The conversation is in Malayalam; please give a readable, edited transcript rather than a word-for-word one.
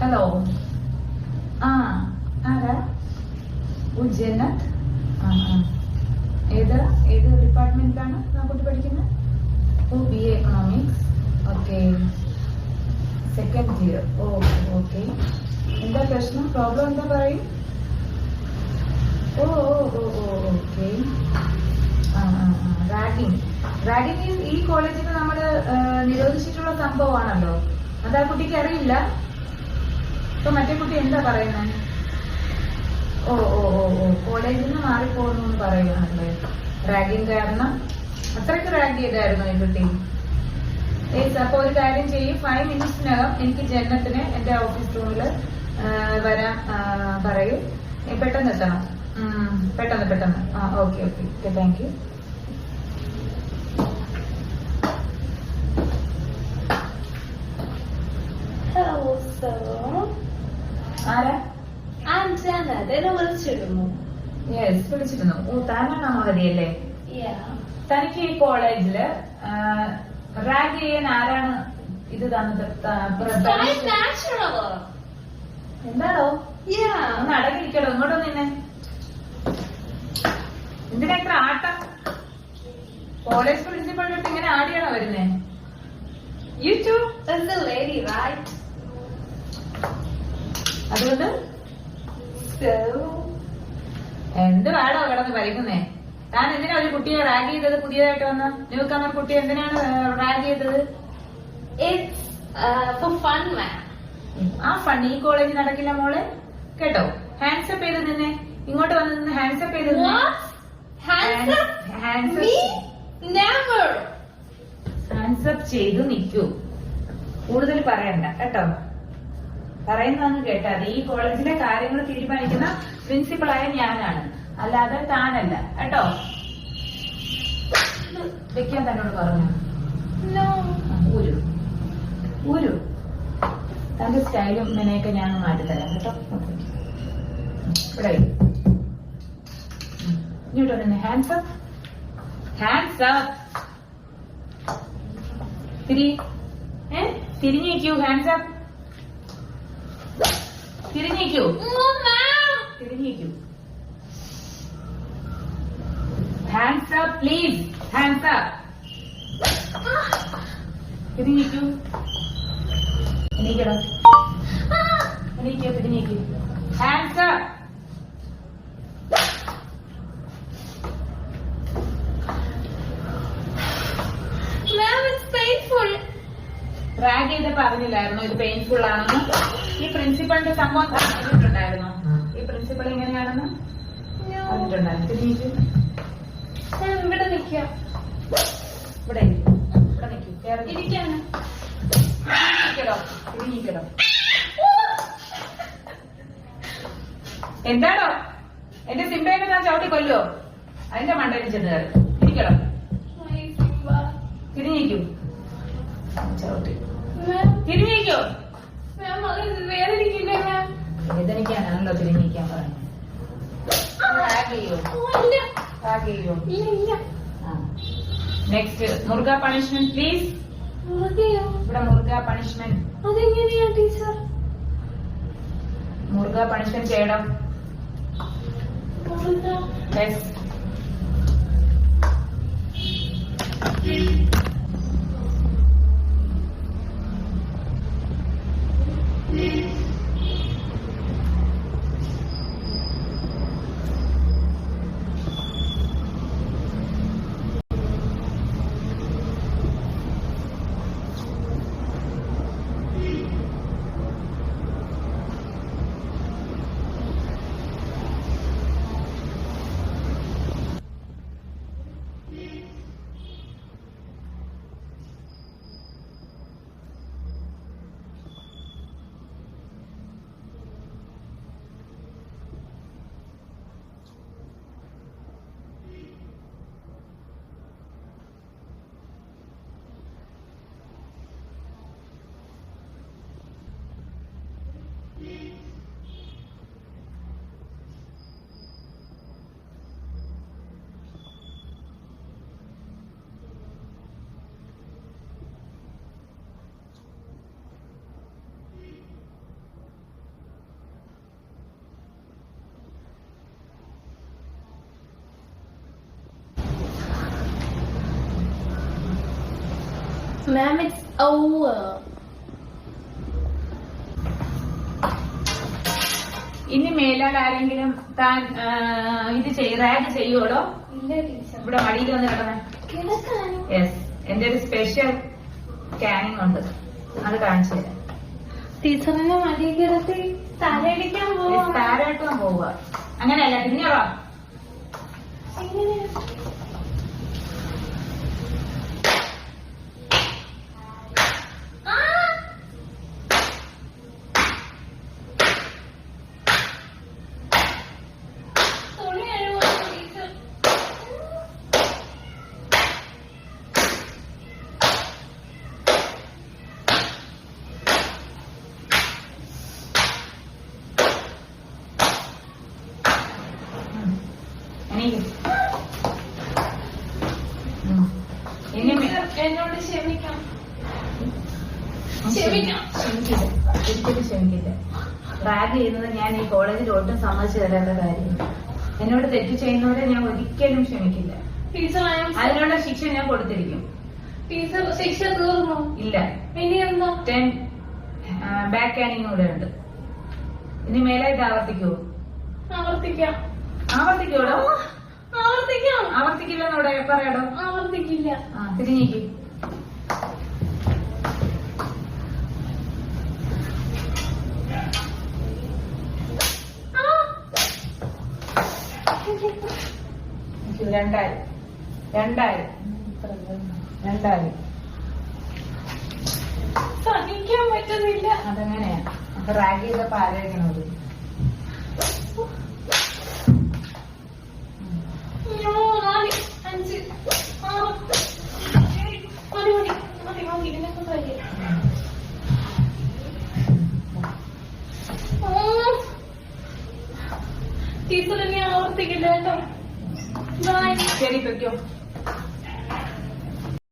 ഹലോ. ആരാ? ജന്നത്ത്. ഏത് ഡിപ്പാർട്ട്മെന്റിലാണ് കുട്ടി പഠിക്കുന്നത്? B A economics. Okay, second year. Okay. എന്താ പ്രശ്നം? പ്രോബ്ലം എന്താ പറയും? ഓക്കെ. റാഗിങ് ഈ കോളേജിൽ നമ്മൾ നിരോധിച്ചിട്ടുള്ള സംഭവമാണല്ലോ. അത് ആ കുട്ടിക്ക് അറിയില്ല. ഇപ്പൊ മറ്റേ കുട്ടി എന്താ പറയുന്നത്? കോളേജിൽ നിന്ന് മാറിപ്പോകുന്നു എന്ന് പറയുകയാണല്ലേ. റാഗിങ് കാരണം അത്രയ്ക്ക് റാഗ് ചെയ്തായിരുന്നു ഈ കുട്ടി. അപ്പൊ ഒരു കാര്യം ചെയ്യും, 5 മിനിറ്റ്സിനകം എനിക്ക് ജന്നത്തിന് എന്റെ ഓഫീസ് റൂമിൽ വരാൻ പറയും. പെട്ടെന്ന് എത്തണം. പെട്ടെന്ന്. Okay. Thank you. Hello, sir. ആരാ? I'm Janet. എന്നെ വിളിച്ചിരുന്നു. യെസ്, വിളിച്ചിരുന്നു. താനാണോ മതിയല്ലേ? തനിക്ക് ഈ കോളേജില് റാഗ് ചെയ്യാൻ ആരാണ് ഇത് തന്നത്? എന്താണോ? ഒന്ന് അടങ്ങിരിക്കടോ. ഇങ്ങോട്ടൊന്നും നിന്നെ എന്തിനാ ഇത്ര ആട്ടം? കോളേജ് പ്രിൻസിപ്പളിന്റെ അടുത്ത് ഇങ്ങനെ ആടിയാണോ വരുന്നേ? You too? That's the lady, right? അതുകൊണ്ട് So, എന്ത് വേണോ കിടന്ന് പരിക്കുന്നേ? താൻ എന്തിനാ ഒരു കുട്ടിയെ റാഗ് ചെയ്തത്? പുതിയതായിട്ട് വന്ന ന്യൂകമർ കുട്ടി എന്തിനാണ് റാഗ് ചെയ്തത്? it's for fun, man. ആ ഫൺ ഈ കോളേജിൽ നടക്കില്ല മോളെ, കേട്ടോ. ഹാൻഡ്സപ്പ് ചെയ്ത് നിന്നെ ഇങ്ങോട്ട് വന്ന് നിന്ന് ഹാൻഡ്സപ്പ് ചെയ്ത് ഹാൻഡ്സപ്പ് ചെയ്തു നിൽക്കൂ. കൂടുതൽ പറയണ്ട കേട്ടോ. പറയുന്നതെന്ന് കേട്ടാ ഈ കോളേജിലെ കാര്യങ്ങൾ തീരുമാനിക്കുന്ന പ്രിൻസിപ്പളായ ഞാനാണ്, അല്ലാതെ താനല്ല കേട്ടോ. വെക്കാൻ തന്നോട് പറഞ്ഞു. ഊരു തന്റെ സ്റ്റൈലും ഇങ്ങനെയൊക്കെ ഞാൻ മാറ്റിത്തരാം കേട്ടോ. ഇവിടെ ഇങ്ങോട്ടോ നിന്ന് ഹാൻഡ്സപ്പ്. തിരിഞ്ഞേക്കൂ. ഹാൻഡ്സപ്പ്. തിരിഞ്ഞേക്കൂ. Hands up please. ഹാൻഡ്സപ്പ്. തിരിഞ്ഞേക്കൂ. എണീക്കടോ. തിരിഞ്ഞേക്കൂ. ഹാൻഡ്സപ്പ്. റാഗ് ചെയ്തപ്പോ അറിഞ്ഞില്ലായിരുന്നു ഇത് പെയിൻഫുൾ ആണെന്ന്? ഈ പ്രിൻസിപ്പളിന്റെ സംഭവം പറഞ്ഞിട്ടുണ്ടായിരുന്നു. ഈ പ്രിൻസിപ്പൾ എങ്ങനെയാണെന്ന് പറഞ്ഞിട്ടുണ്ടായിരുന്നു. ഇവിടെ നിൽക്കാം. ഇവിടെ നിൽക്കോ. എന്താണോ എന്റെ സിംബേനെ ഞാൻ ചവിട്ടി കൊല്ലോ? അതിന്റെ മണ്ടയിൽ ചെന്ന് കയറി ഇരിക്കടോ. തിരിഞ്ഞിരിക്കൂ. ചവിട്ടി തിരിഞ്ഞിരിക്കോ. വേദനിക്കാനാണല്ലോ തിരിഞ്ഞിരിക്കാൻ പറഞ്ഞു. Next murga punishment please. ഇവിടെ മുർഗ പണിഷ്മെന്റ്. അതെങ്ങനെയാ ടീച്ചർ? മുർഗ പണിഷ്മെന്റ് ചെയ്യണം. Ma'am, it's over. ഇനി മേലാൽ ആരെങ്കിലും താൻ ഇത് റാഗ് ചെയ്യുവോടോ? ഇല്ല ടീച്ചർ. ഇവിടെ മടിയിൽ വന്ന് കിടന്നേ. കിടക്കാനോ? യെസ്, എന്റെ ഒരു സ്പെഷ്യൽ സ്കാനിങ് ഉണ്ട്, അത് കാണിച്ചു തരാം. ടീച്ചറിനെ മടിയിൽ കിടത്തി തലയടിക്കാൻ പോവാ. താരാട്ടുവാൻ പോവുക. അങ്ങനെയല്ല, പിന്നെയോ എങ്ങനെയാ? എന്നോട് ക്ഷമിക്കാം. ഒരിക്കലും ക്ഷമിക്കില്ല. റാഗ് ചെയ്യുന്നത് ഞാൻ ഈ കോളേജിൽ ഒട്ടും സമ്മതിച്ചു തരാത്ത കാര്യമാണ്. എന്നോട് തെറ്റ് ചെയ്യുന്നവരെ ഞാൻ ഒരിക്കലും ക്ഷമിക്കില്ല. ടീച്ചർ, അതിനുള്ള ശിക്ഷ ഞാൻ കൊടുത്തിരിക്കും. ടീച്ചർ ശിക്ഷ തീർന്നു? ഇല്ല, ഇനി എന്താ? 10 ബാക്ക് ക്യാനിങ് കൂടെ ഉണ്ട്. ഇനി മേലെ ഇത് ആവർത്തിക്കുവോ? ആവർത്തിക്കാം. ആവർത്തിക്കോടോ? ആവർത്തിക്കാം. ആവർത്തിക്കില്ലെന്നോടെ പറയാടോ? ആവർത്തിക്കില്ല. തിരിഞ്ഞേക്ക്. രണ്ടായിരം സഹിക്കാൻ പറ്റുന്നില്ല. അതെങ്ങനെയാ? അപ്പൊ റാഗ് ചെയ്തപ്പോ ആലോചിക്കണത്. ടീച്ചർ ഇനി ആവർത്തിക്കില്ല കേട്ടോ. ശരി, പൊയ്ക്കോ.